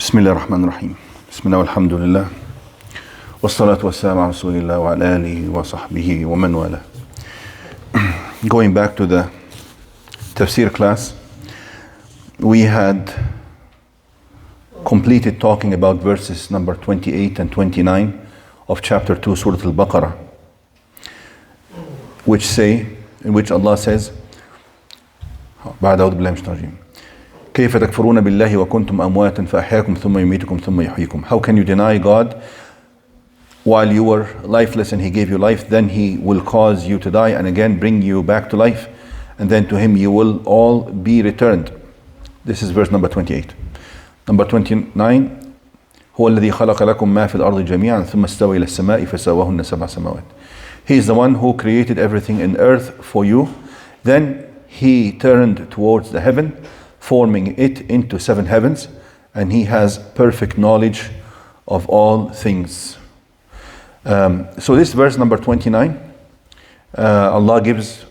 بسم الله الرحمن الرحيم بسم الله والحمد لله والصلاة والسلام على رسول الله وعلى آله وصحبه ومن والاه. Going back to the tafsir class, we had completed talking about verses number 28 and 29 of chapter 2 Surah Al-Baqarah, in which Allah says بعد أعوذ بالله من الشيطان الرجيم كيف تكفرون بالله وكنتم أمواتا فأحياكم ثم يميتكم ثم يحييكم. How can you deny God while you were lifeless and He gave you life, then He will cause you to die and again bring you back to life, and then to Him you will all be returned. This is verse number 28. Number 29, هو الذي خلق لكم ما في الأرض جميعا ثم استوى إلى السماء فسواهن سبع سماوات. He is the one who created everything in earth for you, then He turned towards the heaven, forming it into 7 heavens, and He has perfect knowledge of all things. So this verse number 29, Allah gives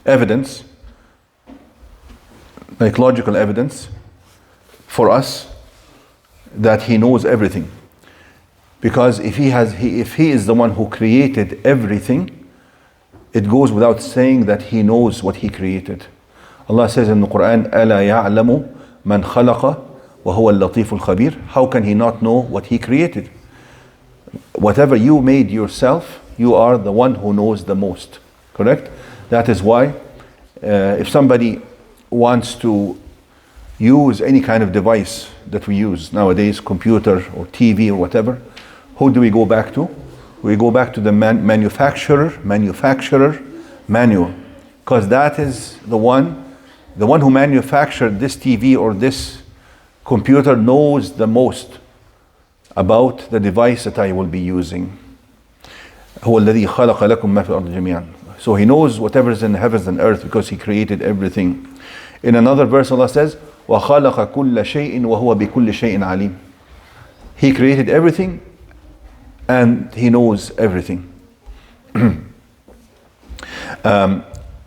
evidence, like logical evidence for us that He knows everything. Because if He is the one who created everything, it goes without saying that He knows what He created. Allah says in the Quran, أَلَا يَعْلَمُ مَنْ خَلَقَ وَهُوَ اللَّطِيفُ الْخَبِيرُ. How can He not know what He created? Whatever you made yourself, you are the one who knows the most. Correct? That is why if somebody wants to use any kind of device that we use nowadays, computer or TV or whatever, who do we go back to? We go back to the manufacturer manual, because that is the one who manufactured this TV or this computer knows the most about the device that I will be using. هو الذي خلق لكم ما في الأرض جميعا. So He knows whatever is in the heavens and earth because He created everything. In another verse Allah says, وَخَلَقَ كُلَّ شَيْءٍ وَهُوَ بِكُلِّ شَيْءٍ عَلِيمٌ. He created everything and He knows everything.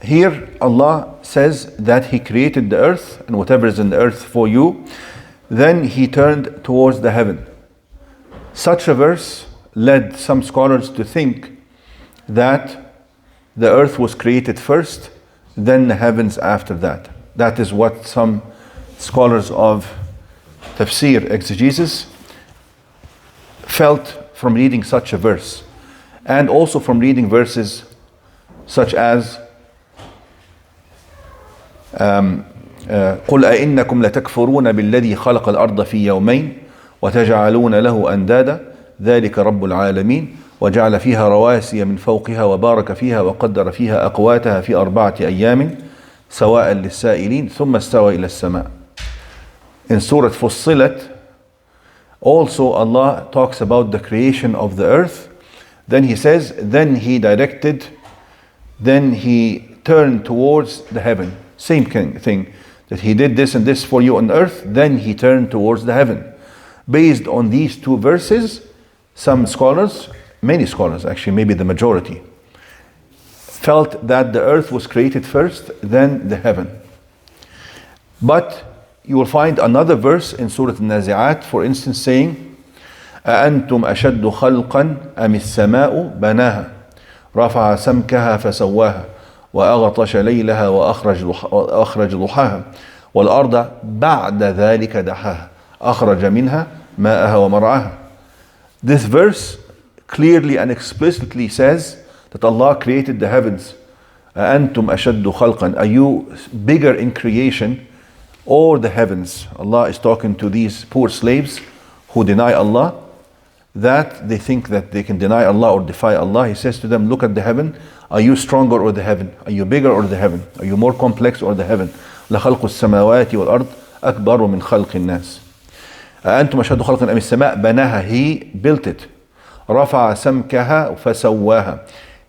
Here Allah says that He created the earth and whatever is in the earth for you, then He turned towards the heaven. Such a verse led some scholars to think that the earth was created first, then the heavens after that. That is what some scholars of tafsir, exegesis, felt from reading such a verse, and also from reading verses such as قل أئنكم لتكفرون بالذي خلق الأرض في يومين وتجعلون له أندادا ذلك رب العالمين وجعل فيها رواسي من فوقها وبارك فيها وقدر فيها أقواتها في 4 أيام سواء للسائلين ثم استوى إلى السماء. In Surah Fussilat, also Allah talks about the creation of the earth. Then He says, then He turned towards the heaven. Same thing, that He did this and this for you on earth, then He turned towards the heaven. Based on these 2 verses, some scholars, many scholars actually, maybe the majority, felt that the earth was created first, then the heaven. But you will find another verse in Surah Al-Nazi'at, for instance, saying, أَأَنْتُمْ أَشَدُّ خَلْقًا أَمِ السَّمَاءُ بَنَاهَا رَفَعَ سَمْكَهَا فَسَوَّاهَا وَأَغْطَشَ لَيْلَهَا وَأَخْرَجَ ضُحَاهَا وَالْأَرْضَ بَعْدَ ذَلِكَ دَحَاهَا أَخْرَجَ مِنْهَا مَاءَهَا وَمَرْعَاهَا. This verse clearly and explicitly says that Allah created the heavens. أَأَنْتُمْ أَشَدُّ خَلْقًا. Are you bigger in creation or the heavens? Allah is talking to these poor slaves who deny Allah, that they think that they can deny Allah or defy Allah. He says to them, look at the heaven. Are you stronger or the heaven? Are you bigger or the heaven? Are you more complex or the heaven? لَخَلْقُ السَّمَاوَاتِ وَالْأَرْضِ أَكْبَرُ مِنْ خَلْقِ النَّاسِ. أَأَنْتُمْ أَشَدُّ خَلْقًا أَمِ السَّمَاءِ بَنَاهَا. He built it. رَفَعَ سَمْكَهَا فَسَوَّاهَا.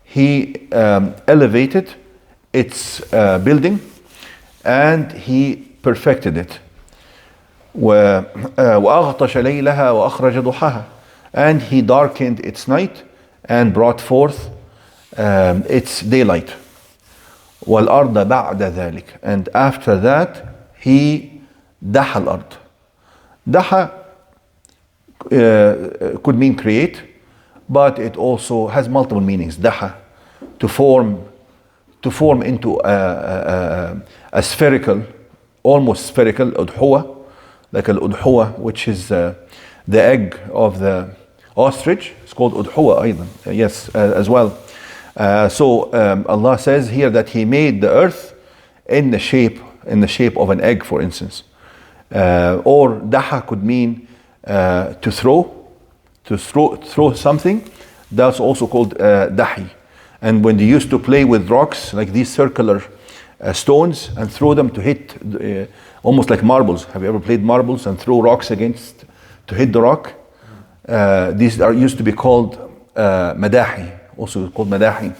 He elevated its building and He perfected it. وَأَغْطَشَ لَيْلَهَا وَأَخْرَجَ ضُحَاهَا. And He darkened its night and brought forth its daylight. وَالْأَرْضَ بَعْدَ ذَلِكَ. And after that He دَحَ الْأَرْض. Daha could mean create, but it also has multiple meanings. Daha, to form into a spherical, almost spherical, udhuwa, like al-udhuwa, which is the egg of the ostrich. It's called udhuwa aydan, yes, as well. So Allah says here that He made the earth in the shape of an egg, for instance. Or daha could mean to throw something. That's also called dahi. And when they used to play with rocks, like these circular stones, and throw them to hit, almost like marbles. Have you ever played marbles and throw rocks against to hit the rock? These used to be called madahi, also called madahi.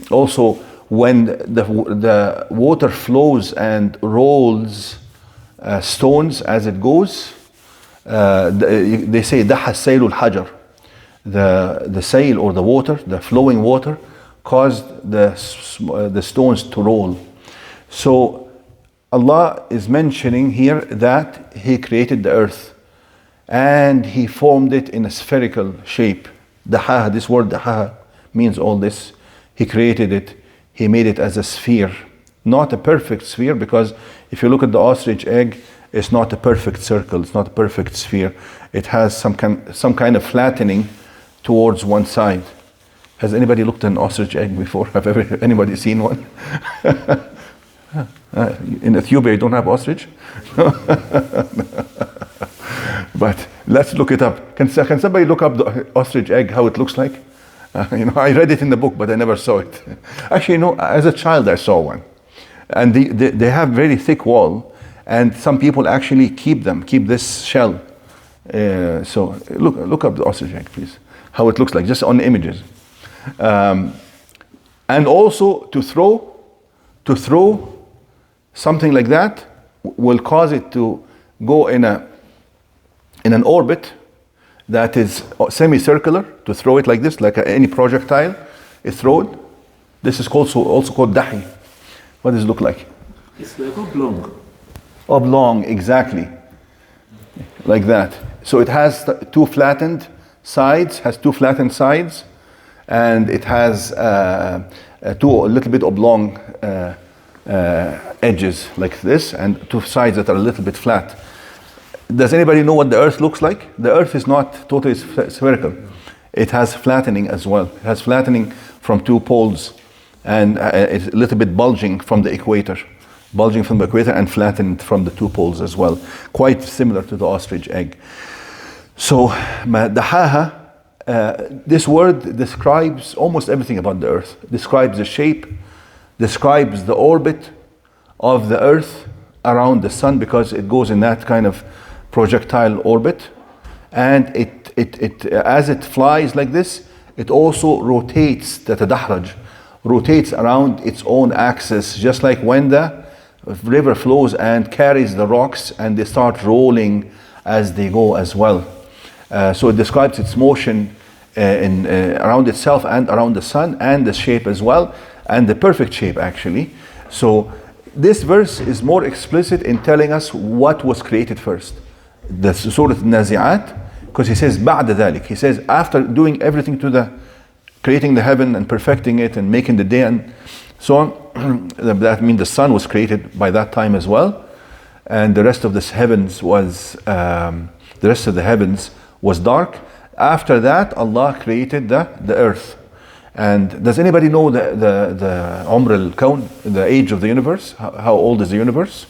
Also, when the water flows and rolls stones as it goes, they say daha sailul hajar. The sail or the water, the flowing water, caused the stones to roll. So Allah is mentioning here that He created the earth and He formed it in a spherical shape. Daha, this word daha means all this. He created it, He made it as a sphere. Not a perfect sphere, because if you look at the ostrich egg, it's not a perfect circle, it's not a perfect sphere. It has some kind of flattening towards one side. Has anybody looked at an ostrich egg before? Have anybody seen one? In Ethiopia, you don't have ostrich? But let's look it up. Can somebody look up the ostrich egg, how it looks like? I read it in the book, but I never saw it. Actually, as a child, I saw one. And they have very thick wall, and some people actually keep this shell. So look up the ostrich egg, please. How it looks like, just on images. And also to throw something like that will cause it to go in an orbit that is semicircular. To throw it like this, like any projectile is thrown. This is also called dahi. What does it look like? It's like oblong. Oblong, exactly. Like that. So it has two flattened sides, and it has two a little bit oblong edges like this, and two sides that are a little bit flat. Does anybody know what the earth looks like? The earth is not totally spherical. It has flattening as well. It has flattening from two poles, and it's a little bit bulging from the equator and flattened from the two poles as well. Quite similar to the ostrich egg. So, dahaha, this word describes almost everything about the earth. Describes the shape, describes the orbit of the earth around the sun, because it goes in that kind of projectile orbit. And it as it flies like this, it also rotates, the tadahraj, rotates around its own axis, just like when the river flows and carries the rocks and they start rolling as they go as well. So it describes its motion around itself and around the sun, and the shape as well, and the perfect shape actually. So this verse is more explicit in telling us what was created first. The Surah Nazi'at, because he says ba'da dhalik. He says after doing everything to creating the heaven and perfecting it and making the day and so on, that means the sun was created by that time as well, and the rest of the heavens was dark. After that, Allah created the earth. And does anybody know the Umr al-Kawn, the age of the universe? How old is the universe?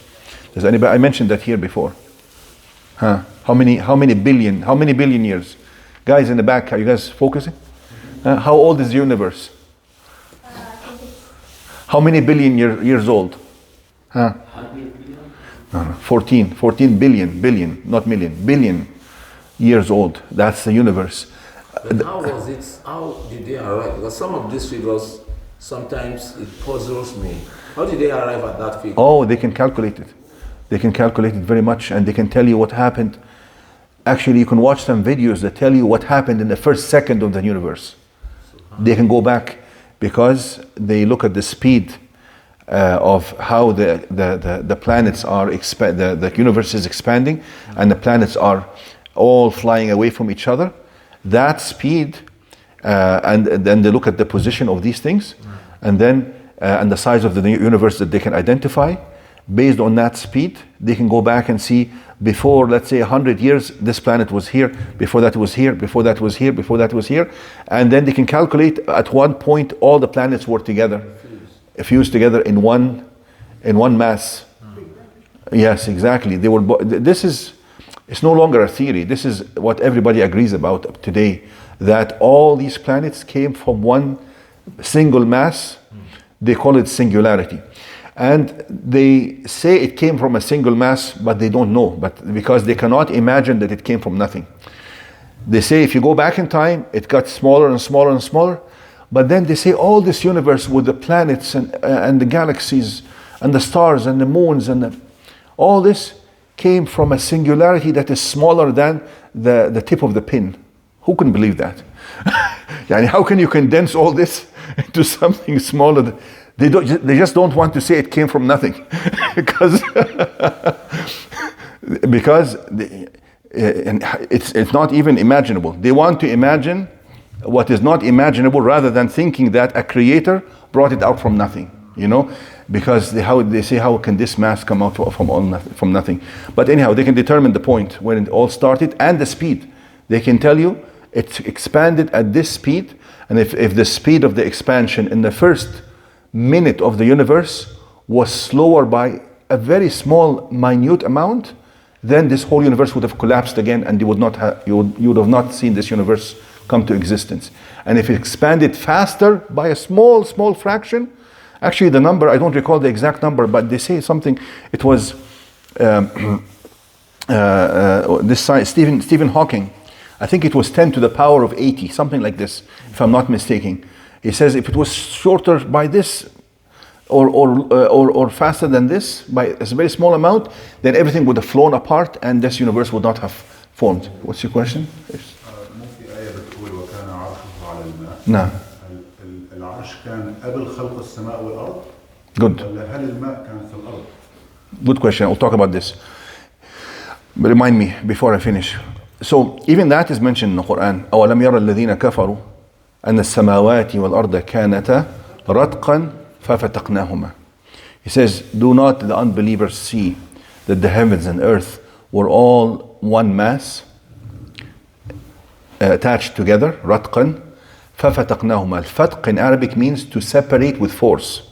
Does anybody? I mentioned that here before. How many billion years? Guys in the back, are you guys focusing? How old is the universe? How many billion years old? 14 billion, not million, billion years old. That's the universe. But how did they arrive? Because some of these figures, sometimes it puzzles me. How did they arrive at that figure? Oh, they can calculate it. They can calculate it very much, and they can tell you what happened. Actually, you can watch some videos that tell you what happened in the first second of the universe. They can go back because they look at the speed of how the planets are, the universe is expanding, and the planets are all flying away from each other. That speed, and then they look at the position of these things, and then and the size of the universe that they can identify. Based on that speed, they can go back and see, before, let's say, 100 years, this planet was here, before that was here, before that was here, before that was here, and then they can calculate at one point all the planets were together, fused together in one mass. Yes, exactly. They were. It's no longer a theory. This is what everybody agrees about today, that all these planets came from one single mass. They call it singularity. And they say it came from a single mass, but they don't know, but because they cannot imagine that it came from nothing. They say if you go back in time, it got smaller and smaller and smaller, but then they say all this universe with the planets and the galaxies and the stars and the moons and all this came from a singularity that is smaller than the tip of the pin. Who can believe that? Yani, how can you condense all this into something smaller? They just don't want to say it came from nothing, because it's not even imaginable. They want to imagine what is not imaginable, rather than thinking that a creator brought it out from nothing. Because they say, how can this mass come out from nothing? But anyhow, they can determine the point when it all started and the speed. They can tell you it's expanded at this speed, and if the speed of the expansion in the first minute of the universe was slower by a very small, minute amount, then this whole universe would have collapsed again, and you would have not seen this universe come to existence. And if it expanded faster by a small fraction, actually the number, I don't recall the exact number, but they say something, it was this science, Stephen Hawking, I think it was 10 to the power of 80, something like this, if I'm not mistaken. He says if it was shorter by this or faster than this by a very small amount, then everything would have flown apart and this universe would not have formed. What's your question? مو في آية بتقول وكان عرشه على الماء. نعم. العرش كان قبل خلق السماء والأرض. Good. ولا هل الماء كان في الأرض؟ Good question. I'll talk about this. But remind me before I finish. So even that is mentioned in the Quran. أولم يرى الذين كفروا أن السماوات والأرض كانتا رتقا ففتقناهما. He says, do not the unbelievers see that the heavens and earth were all one mass, attached together, رتقا ففتقناهما. الفتق in Arabic means to separate with force,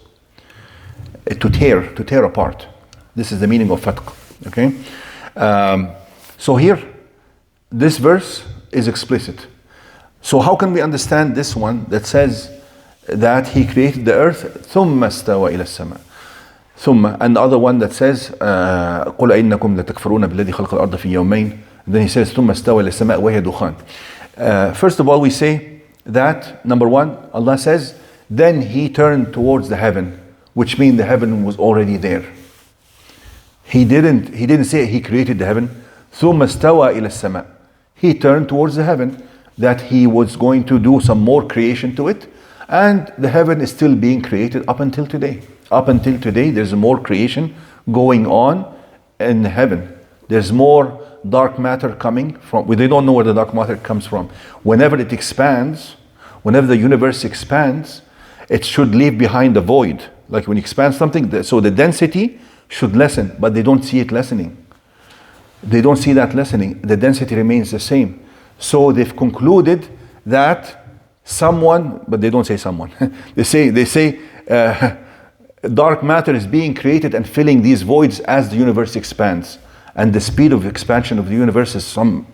to tear apart. This is the meaning of fatq. Okay, so here this verse is explicit. So how can we understand this one that says that he created the earth ثم استوى إلى السماء ثم, and the other one that says قل إنكم لتكفرون بالذي خلق الأرض في يومين, and then he says ثم استوى إلى السماء وهي دخان. First of all, we say that number one, Allah says then he turned towards the heaven, which means the heaven was already there. He didn't say he created the heaven. ثم استوى إلى السماء. He turned towards the heaven, that he was going to do some more creation to it, and the heaven is still being created up until today. Up until today, there's more creation going on in heaven. There's more dark matter coming from. They don't know where the dark matter comes from. Whenever it expands, whenever the universe expands, it should leave behind a void. Like when you expand something, so the density should lessen, but they don't see it lessening. They don't see that lessening. The density remains the same. So they've concluded that someone, but they don't say someone. they say dark matter is being created and filling these voids as the universe expands. And the speed of expansion of the universe is some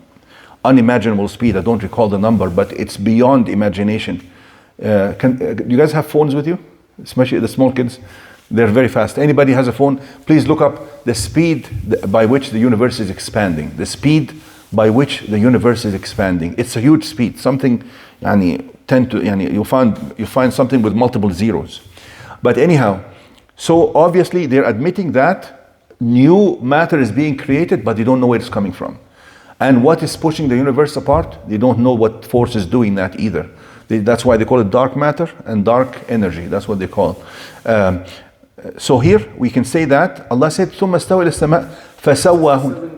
unimaginable speed. I don't recall the number, but it's beyond imagination. Do you guys have phones with you? Especially the small kids. They're very fast. Anybody has a phone, please look up the speed by which the universe is expanding. The speed by which the universe is expanding. It's a huge speed. Something, you find something with multiple zeros. But anyhow, so obviously they're admitting that new matter is being created, but they don't know where it's coming from. And what is pushing the universe apart? They don't know what force is doing that either. That's why they call it dark matter and dark energy. That's what they call. So here we can say that Allah said ثم استوى إلى السماء فسواهن.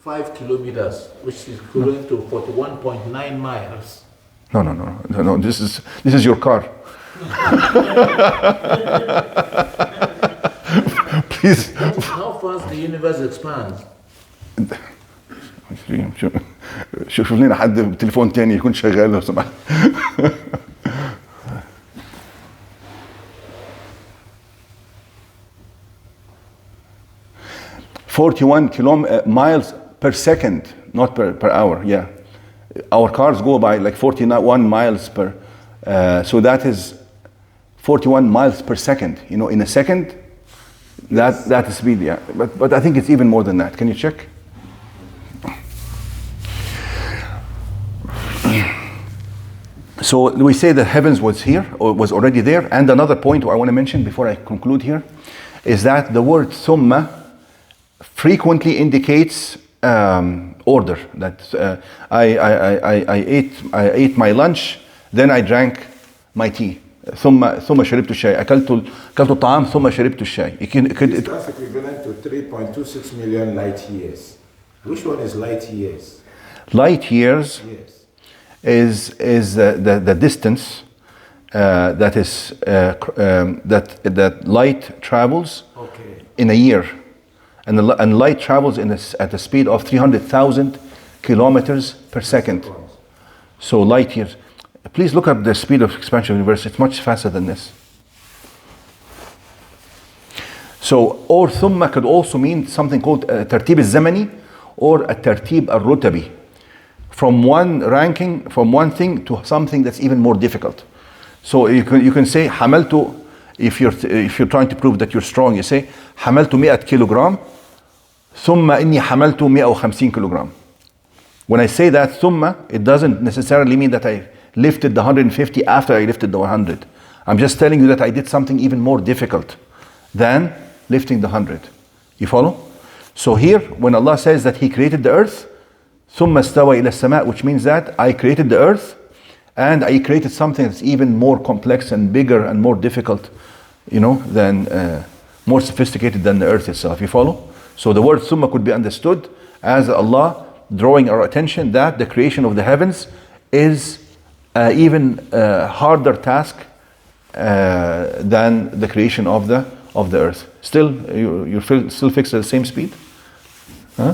7.5 kilometers, which is equivalent to 41.9 miles. No. This is your car. Please. That is how fast the universe expands. شوف لنا حد بتليفون تاني يكون شغال لو سمحت. 41 miles per second, not per hour. Yeah, our cars go by like 41 miles per. So that is 41 miles per second. You know, in a second, that is speed. Yeah, but I think it's even more than that. Can you check? So we say the heavens was here, or was already there. And another point I want to mention before I conclude here is that the word thumma frequently indicates order. That I ate my lunch, then I drank my tea. ثم شربت الشاي. أكلت الطعام ثم شربت الشاي. That's equivalent to 3.26 million light years. Which one is light years? Light years. Yes. Is the distance that is that light travels in a year, and light travels at a speed of 300,000 kilometers per second. So light years. Please look up the speed of expansion of the universe. It's much faster than this. So, or thumma could also mean something called tartib al-zamani or a tartib al-rutabi. From one thing to something that's even more difficult. So you can say حملت, if you're trying to prove that you're strong, you say حملت 100 كيلوغرام ثم إني حملت 150 كيلوغرام. When I say that ثم, it doesn't necessarily mean that I lifted the 150 after I lifted the 100. I'm just telling you that I did something even more difficult than lifting the 100. You follow? So here, when Allah says that He created the earth, ثم استوى إلى السماء, which means that I created the earth and I created something that's even more complex and bigger and more difficult, you know, than more sophisticated than the earth itself. You follow? So the word ثم could be understood as Allah drawing our attention that the creation of the heavens is even harder task than the creation of the earth. Still, you're still fixed at the same speed? Huh?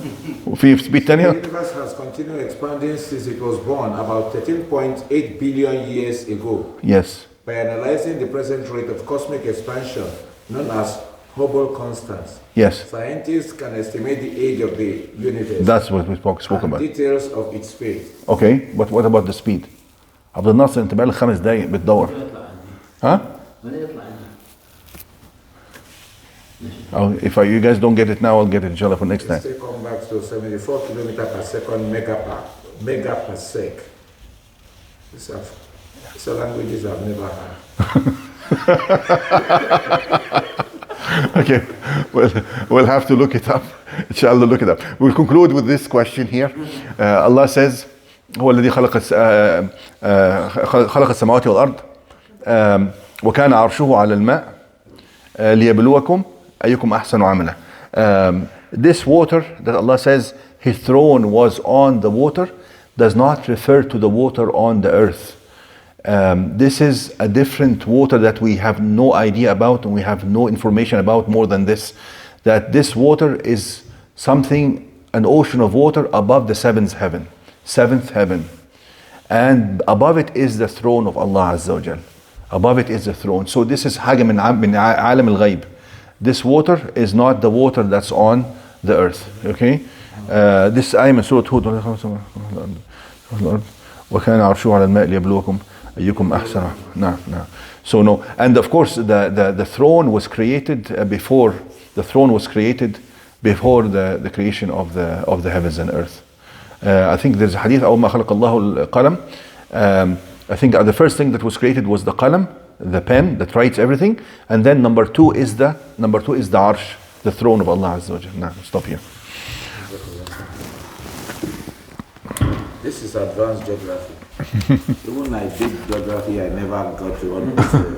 في speed تانية? The universe has continued expanding since it was born about 13.8 billion years ago. Yes. By analyzing the present rate of cosmic expansion, known as Hubble constants, Yes. scientists can estimate the age of the universe. That's what we spoke about. Details of its fate. Okay, but what about the speed? عبد الناصر انت بقالك 5 دقايق بتدور. ها؟ Oh, if you guys don't get it now, I'll get it inshallah for next time. It come back to 74 kilometers per second mega per sec. It's a languages I've never heard. Okay, well, we'll have to look it up. Inshallah, look it up. We'll conclude with this question here. Allah says, هو الذي خلق السماوات والأرض وكان عرشه على الماء ليبلوكم أيكم أحسن عملا. This water that Allah says His throne was on the water does not refer to the water on the earth. This is a different water that we have no idea about and we have no information about more than this. That this water is something, an ocean of water above the seventh heaven. And above it is the throne of Allah Azza wa Jal. Above it is the throne. So this is حاجة من عالم الغيب. This water is not the water that's on the earth. Okay? This ayah من سورة هود وكان عرشه على الماء ليبلوكم أيكم أحسن. No. So no. And of course the throne was created before the creation of the heavens and earth. I think there's a hadith أول ما خلق الله القلم. I think the first thing that was created was the qalam, the pen that writes everything, and then number two is the arsh, the throne of Allah Azza wa Jalla. Now stop here. This is advanced geography. Even I did geography, I never got to understand.